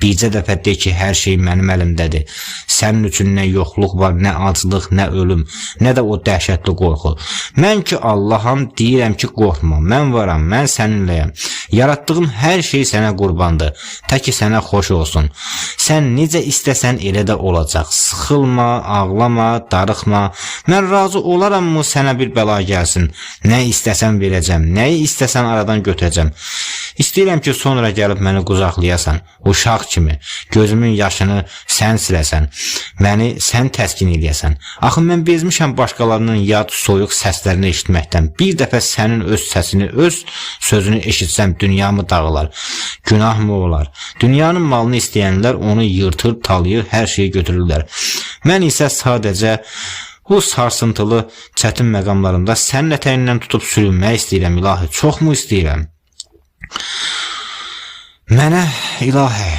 Bircə dəfə de ki, hər şey mənim əlimdədir. Sənin üçün nə yoxluq var, nə aclıq, nə ölüm, nə də o dəhşətli qorxu. Mən ki Allaham, deyirəm ki qorxma, mən varam, mən səninləyəm. Yaratdığım hər şey sənə qurbandır, tə ki sənə xoş olsun. Sən necə istəsən elə də olacaq. Sıxılma, ağlama, darıxma. Mən razı olaram mı sənə bir bəla gəlsin? Nə istəsən verəcəm, nəyi istəsən aradan götürəcəm. İstəyirəm ki sonra gəlib məni qucaqlayasan, uşaq kimi, gözümün yaşını sən siləsən, məni sən təskin eləyəsən. Axı mən bezmişəm başqalarının yad, soyuq səslərini eşitməkdən. Bir dəfə sənin öz səsini, öz sözünü eşitsəm dünyamı dağılar. Günah mı olar? Dünyanın malını istəyənlər onu yırtır, talayır, hər şeyi götürürlər. Mən isə sadəcə bu sarsıntılı, çətin məqamlarımda sənin ətəyindən tutub sürünmək istəyirəm, ilahi. Çox mu istəyirəm? Mənə, ilahi,